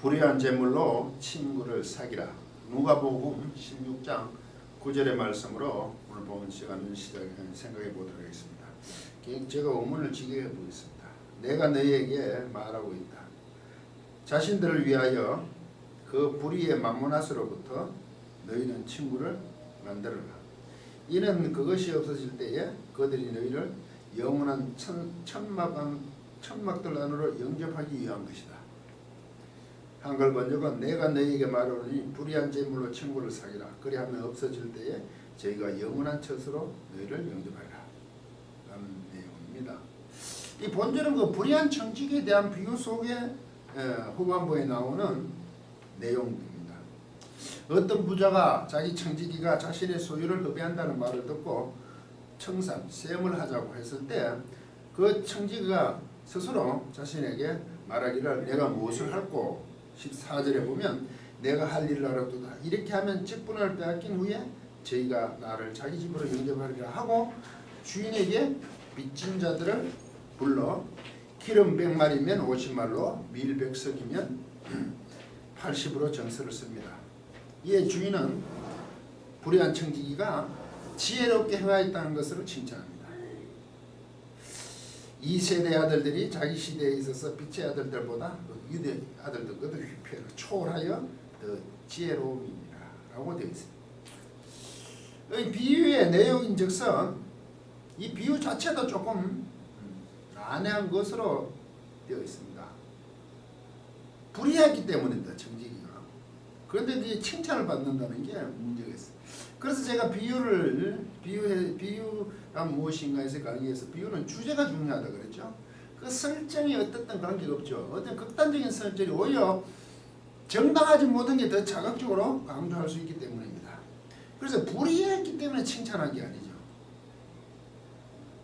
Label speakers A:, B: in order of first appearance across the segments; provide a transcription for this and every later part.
A: 불의한 재물로 친구를 사귀라. 누가복음 16장 9절의 말씀으로 오늘 본 시간을 생각해 보도록 하겠습니다. 제가 원문을 직역해 보겠습니다. 내가 너희에게 말하고 있다. 자신들을 위하여 그 불의의 맘모나스로부터 너희는 친구를 만들어라. 이는 그것이 없어질 때에 그들이 너희를 영원한 천막들 안으로 영접하기 위한 것이다. 한글 번역은 내가 너희에게 말하노니 불의한 재물로 친구를 사귀라. 그리하면 없어질 때에 저희가 영원한 처소로 너희를 영접하리라. 라는 내용입니다. 이 본절은 그 불의한 청직에 대한 비유 속에 후반부에 나오는 내용입니다. 어떤 부자가 자기 청지기가 자신의 소유를 허비한다는 말을 듣고 청산, 셈을 하자고 했을 때 그 청지기가 스스로 자신에게 말하기를 내가 무엇을 할꼬 14절에 보면 내가 할 일을 알아두다. 이렇게 하면 직분을 빼앗긴 후에 저희가 나를 자기 집으로 영접하리라 하고 주인에게 빚진 자들을 불러 기름 100마리면 50말로 밀 100석이면 80으로 정서를 씁니다. 이에 주인은 불의한 청지기가 지혜롭게 행하였다는 것으로 칭찬합니다. 이 세대 아들들이 자기 시대에 있어서 빛의 아들들보다 유대 아들들보다 초월하여 더 지혜로움이니라 라고 되어 있습니다. 이 비유의 내용인즉슨 이 비유 자체도 조금 난해한 것으로 되어 있습니다. 불의하기 때문이다 청지기가. 그런데 이제 칭찬을 받는다는 게 문제가 있어요. 그래서 제가 비유가 무엇인가 해서 강의에서 비유는 주제가 중요하다 그랬죠. 그 설정이 어떻든 관계가 없죠. 어떤 극단적인 설정이 오히려 정당하지 못한 게 더 자극적으로 강조할 수 있기 때문입니다. 그래서 불의했기 때문에 칭찬한 게 아니죠.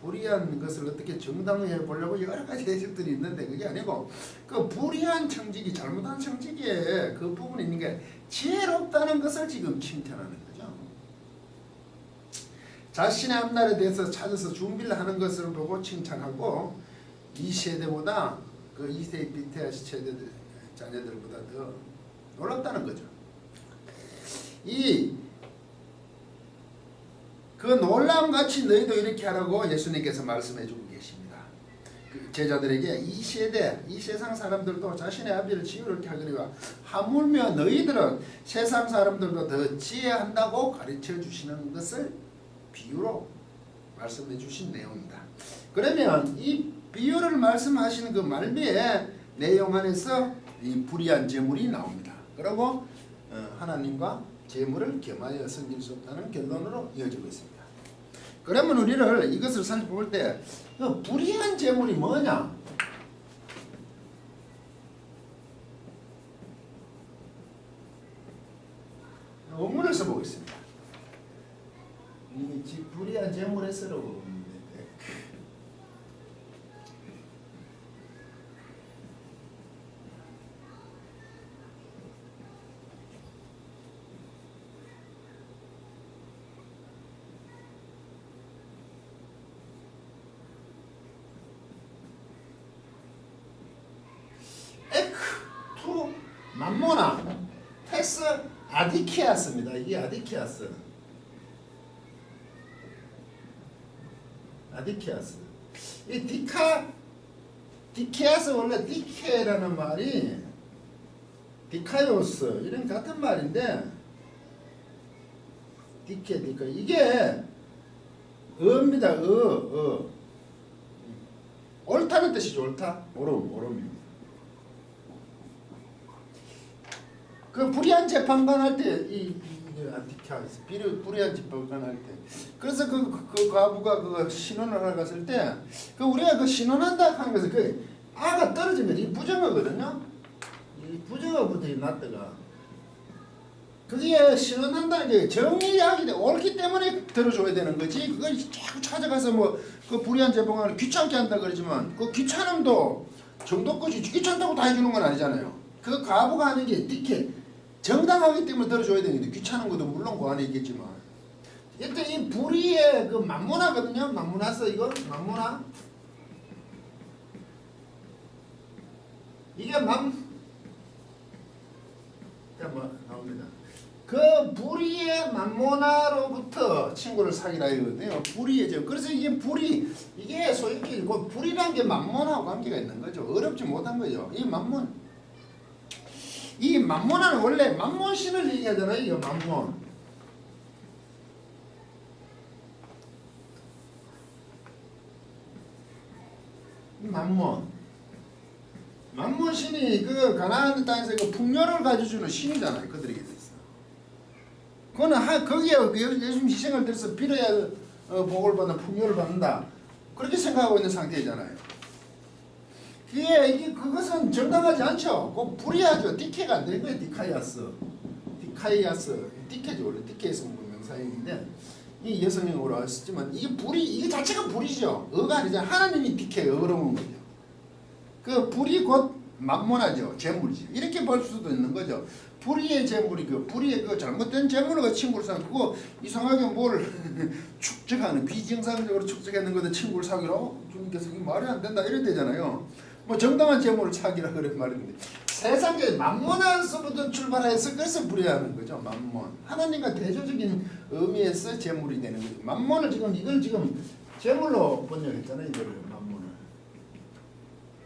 A: 불의한 것을 어떻게 정당화해 보려고 여러 가지 해석들이 있는데 그게 아니고 그 불의한 청직이 잘못한 청직의 그 부분이 있는 게 지혜롭다는 것을 지금 칭찬하는 거죠. 자신의 앞날에 대해서 찾아서 준비를 하는 것을 보고 칭찬하고 이 세대보다 그 2세의 비태 세대들 자녀들보다 더 놀랍다는 거죠. 그 놀라움같이 너희도 이렇게 하라고 예수님께서 말씀해 주고 계십니다. 그 제자들에게 이 세상 사람들도 자신의 아비를 지혜롭게 하거니와 하물며 너희들은 세상 사람들보다 더 지혜한다고 가르쳐 주시는 것을 비유로 말씀해 주신 내용입니다. 그러면 이 비유를 말씀하시는 그 말미에 내용 안에서 이 불의한 재물이 나옵니다. 그리고 하나님과 재물을 겸하여 섬길 수 없다는 결론으로 이어지고 있습니다. 그러면 우리를 이것을 살펴볼 때 그 불의한 재물이 뭐냐? 원문을 써보겠습니다. 이 불의한 재물에 쓰라고 에크투 맘모나 테스 아디키아스입니다. 이게 아디키아스. 이 디케아스 원래 디케라는 말이 디카요스 이런 같은 말인데 디케 이게 어입니다. 옳다는 뜻이죠. 옳다. 오름입니다. 그 불의한 재판관 할 때 불의한 재판관 할 때 그래서 그 과부가 그 신혼을 하러 갔을 때 그 우리가 그 신혼한다 하는 것은 그 아가 떨어지면 이 부정어거든요. 이 부정어부터 났다가 그게 신혼한다는 게 정의하기 옳기 때문에 들어줘야 되는 거지. 그걸 자꾸 찾아가서 뭐 그 불의한 재판관을 귀찮게 한다 그러지만 그 귀찮음도 정도까지 귀찮다고 다 해주는 건 아니잖아요. 그 과부가 하는 게 특히 정당하기 때문에 들어줘야 되는데 귀찮은 것도 물론 그 안에 있겠지만 일단 이 불의의 그 맘모나거든요. 맘모나서 이거 맘모나 이게 나옵니다. 그 불의의 만모나로부터 친구를 사귀라 이거거든요. 불의의 점. 그래서 이게 불의, 이게 소위 그 불이라는 게 만모나하고 관계가 있는 거죠. 어렵지 못한 거죠. 이 만몬. 이 만모나는 원래 만몬신을 얘기하잖아요. 이거 만몬. 만몬. 만몬신이 그 가나안 땅에서 그 풍요를 가져주는 신이잖아요. 그들에게 있어서. 그거는 거기에 예수님 희생을 들여서 빌어야 복을 받는 풍요를 받는다. 그렇게 생각하고 있는 상태잖아요. 이게 그것은 정당하지 않죠. 그 불의하죠. 디케가 안 되는 거예요. 디카이아스. 디케죠. 원래 디케에서 명사형인데 이 여성형으로 쓰지만 이게 불의, 이게 자체가 불이죠. 어가 아니잖아요. 하나님이 디케 어려운 거죠. 그 불이 곧 만몬하죠. 재물이지. 이렇게 볼 수도 있는 거죠. 불의의 재물이 그 불의의 그 잘못된 재물을 그 친구를 사귀고 그거 이상하게 뭘 축적하는 비정상적으로 축적하는 거든 친구를 사귀라고 주님께서 이게 말이 안 된다 이런 데잖아요. 뭐 정당한 재물을 사귀라 그런 말인데 세상에 만몬에서부터 출발해서 그래서 불의하는 거죠. 만몬. 하나님과 대조적인 의미에서 재물이 되는 거죠. 만몬을 지금 이걸 지금 재물로 번역했잖아요. 이거를 만몬을.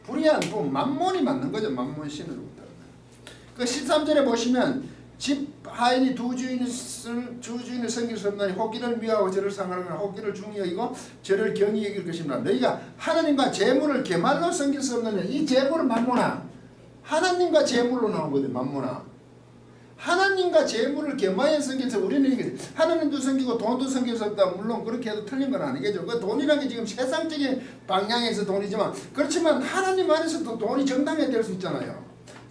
A: 불의한 만몬이 맞는 거죠. 만몬 신으로부터. 그 13절에 보시면 집 하인이 두 주인을 섬길 수 없나니 호기를 미워하고 저를 상하는 호기를 중히 여기고 저를 경히 여길 것입니다. 너희가 하나님과 재물을 계말로 섬길 수 없느냐. 이 재물은 만모나. 하나님과 재물로 나오거든. 만모나. 하나님과 재물을 계말에 섬겨서 우리는 하나님도 섬기고 돈도 섬길 수 없다. 물론 그렇게 해도 틀린 건 아니겠죠. 그 돈이라는 게 지금 세상적인 방향에서 돈이지만 그렇지만 하나님 안에서도 돈이 정당해야 될 수 있잖아요.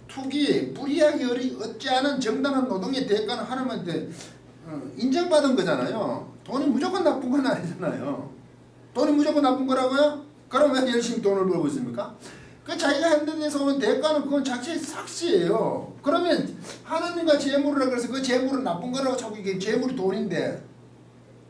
A: 투기, 불이하게 얻지 않은 정당한 노동의 대가는 하나님한테 인정받은 거잖아요. 돈이 무조건 나쁜 건 아니잖아요. 돈이 무조건 나쁜 거라고요? 그럼 왜 열심히 돈을 벌고 있습니까? 그 자기가 한 데 대해서 오는 대가는 그건 자체의 삭시예요. 그러면 하나님과 재물이라 그래서 그 재물은 나쁜 거라고 자꾸 이게 재물이 돈인데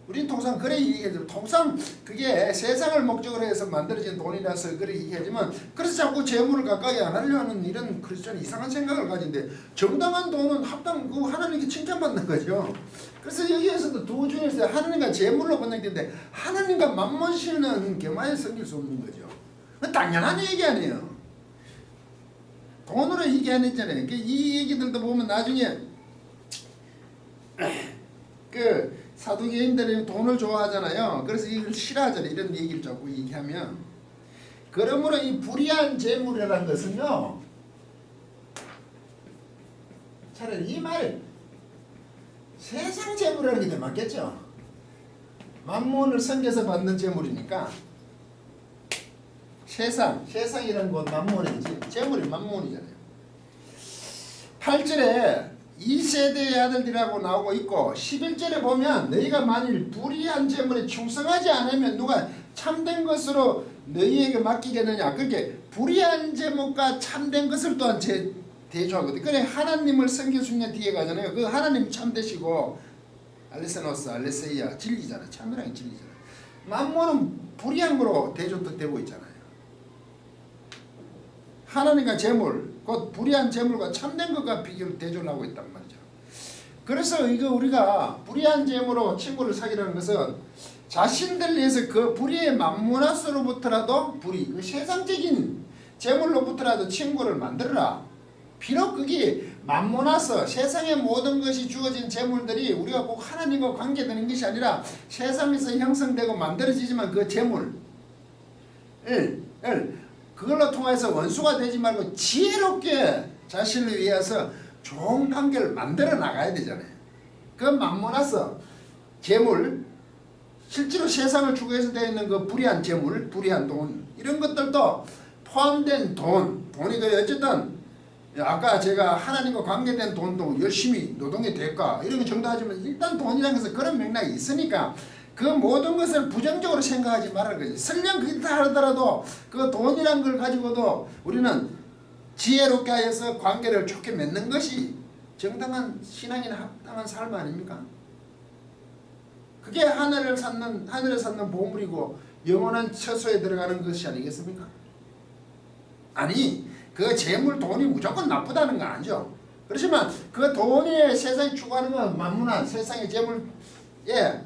A: 우리는 통상 그래 얘기하죠. 통상 그게 세상을 목적으로 해서 만들어진 돈이라서 그래 얘기하지만 그래서 자꾸 재물을 가까이 안 하려 하는 이런 크리스천 이상한 생각을 가진데 정당한 돈은 합당 그 하나님께 칭찬받는 거죠. 그래서 여기에서도 두 중에서 하나님과 재물로 번역되는데 하나님과 만몬신은 개마에 섬길 수 없는 거죠. 당연한 얘기 아니에요. 돈으로 얘기 안 했잖아요. 이 얘기들도 보면 나중에 그 사두개인들이 돈을 좋아하잖아요. 그래서 이걸 싫어하잖아요. 이런 얘기를 자꾸 얘기하면. 그러므로 이 불의한 재물이라는 것은요. 차라리 이 말 세상 재물이라는 게 더 맞겠죠. 만몬을 섬겨서 받는 재물이니까 세상이라는 건 만몬이지. 재물이 만몬이잖아요. 8절에 2세대의 아들들이라고 나오고 있고 11절에 보면 너희가 만일 불의한 재물에 충성하지 않으면 누가 참된 것으로 너희에게 맡기겠느냐. 그렇게 불의한 재물과 참된 것을 또한 대조하거든. 그래 하나님을 섬겨주냐 뒤에 가잖아요. 그 하나님 참되시고 알레세노스 알레세이아 진리잖아. 참이란 진리잖아. 만몬은 불의한 거로 대조되고 있잖아요. 하나님과 재물, 곧 불의한 재물과 참된 것과 비교를 대조를 하고 있단 말이죠. 그래서 이거 우리가 불의한 재물로 친구를 사귀라는 것은 자신들 위해서 그 불의의 만모나스로부터라도 그 세상적인 재물로부터라도 친구를 만들어라. 비록 그게 만모나스, 세상의 모든 것이 주어진 재물들이 우리가 꼭 하나님과 관계되는 것이 아니라 세상에서 형성되고 만들어지지만 그 재물 그걸로 통해서 원수가 되지 말고 지혜롭게 자신을 위해서 좋은 관계를 만들어 나가야 되잖아요. 그 만모나스 재물, 실제로 세상을 추구해서 되어 있는 그 불의한 재물, 불의한 돈 이런 것들도 포함된 돈이 그 어쨌든 아까 제가 하나님과 관계된 돈도 열심히 노동의 대가 이런 거 정도하지만 일단 돈이라는 것은 그런 맥락이 있으니까 그 모든 것을 부정적으로 생각하지 말라는 거지. 설령 그렇다 하더라도 그 돈이란 걸 가지고도 우리는 지혜롭게 하여서 관계를 좋게 맺는 것이 정당한 신앙이나 합당한 삶 아닙니까? 그게 하늘에 쌓는 보물이고 영원한 처소에 들어가는 것이 아니겠습니까? 아니 그 재물 돈이 무조건 나쁘다는 거 아니죠. 그렇지만 그 돈이 세상에 추구하는 건 만문한 세상의 재물에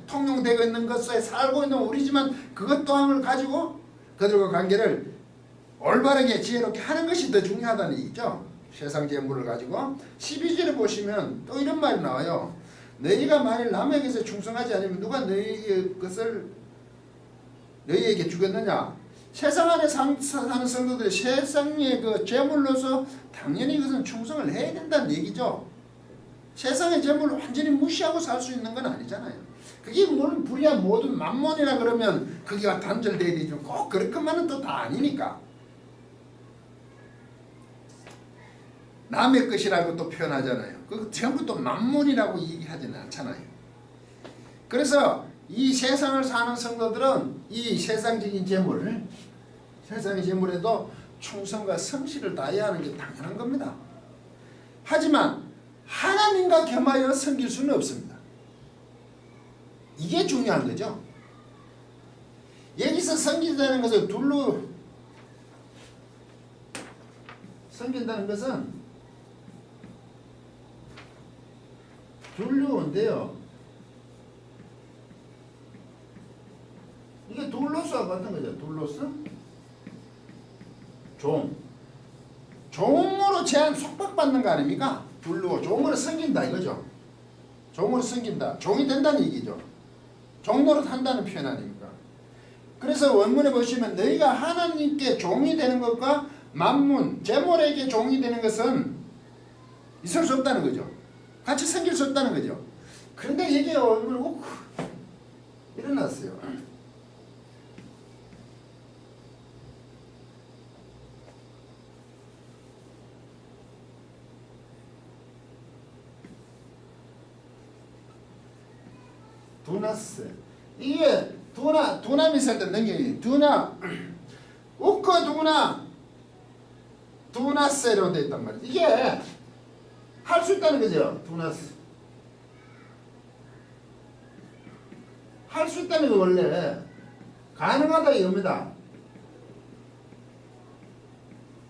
A: 통용되고 있는 것에 살고 있는 우리지만 그것 또한을 가지고 그들과 관계를 올바르게 지혜롭게 하는 것이 더 중요하다는 얘기죠. 세상 재물을 가지고 12절에 보시면 또 이런 말이 나와요. 너희가 만일 남에게서 충성하지 않으면 누가 너희의 것을 너희에게 주겠느냐. 세상 안에 사는 성도들이 세상의 그 재물로서 당연히 그것은 충성을 해야 된다는 얘기죠. 세상의 재물을 완전히 무시하고 살 수 있는 건 아니잖아요. 그게 물론 불의한 모든 만몬이라 그러면 그게 단절돼야 되죠. 꼭 그렇게만은 또 다 아니니까. 남의 것이라고 또 표현하잖아요. 그 전부 또 만몬이라고 얘기하지는 않잖아요. 그래서 이 세상을 사는 성도들은 이 세상적인 재물, 세상의 재물에도 충성과 성실을 다해야 하는 게 당연한 겁니다. 하지만 하나님과 겸하여 섬길 수는 없습니다. 이게 중요한 거죠. 여기서 섬긴다는 것은 둘로 섬긴다는 것은 둘로인데요. 이게 둘로스와 같은 거죠. 둘로스 종으로 제한 속박받는 거 아닙니까? 둘로 종으로 섬긴다 이거죠. 종으로 섬긴다. 종이 된다는 얘기죠. 종노릇 한다는 표현 아닙니까? 그래서 원문에 보시면 너희가 하나님께 종이 되는 것과 만문, 재물에게 종이 되는 것은 있을 수 없다는 거죠. 같이 섬길 수 없다는 거죠. 그런데 이게 원문에 욱 일어났어요. 두나스. 이게 두나미 있을 때 능력이 두나세로 되어 있단 말이에요. 이게 할 수 있다는 거죠. 두나스. 할 수 있다는 거 원래 가능하다 이겁니다.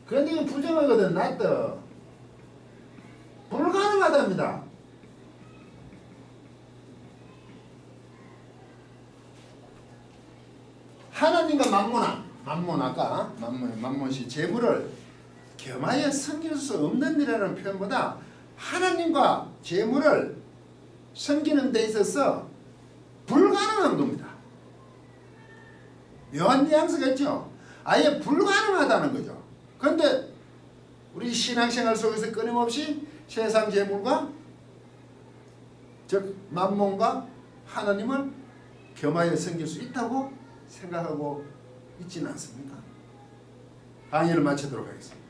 A: 그런데 이거 부정하거든. 낫다. 불가능하답니다. 하나님과 만몬시 재물을 겸하여 섬길 수 없는 일이라는 표현보다 하나님과 재물을 섬기는 데 있어서 불가능한 겁니다. 묘한 뉘앙스가 있죠. 아예 불가능하다는 거죠. 그런데 우리 신앙생활 속에서 끊임없이 세상 재물과 즉 만몬과 하나님을 겸하여 섬길 수 있다고 생각하고 있지는 않습니까? 강의를 마치도록 하겠습니다.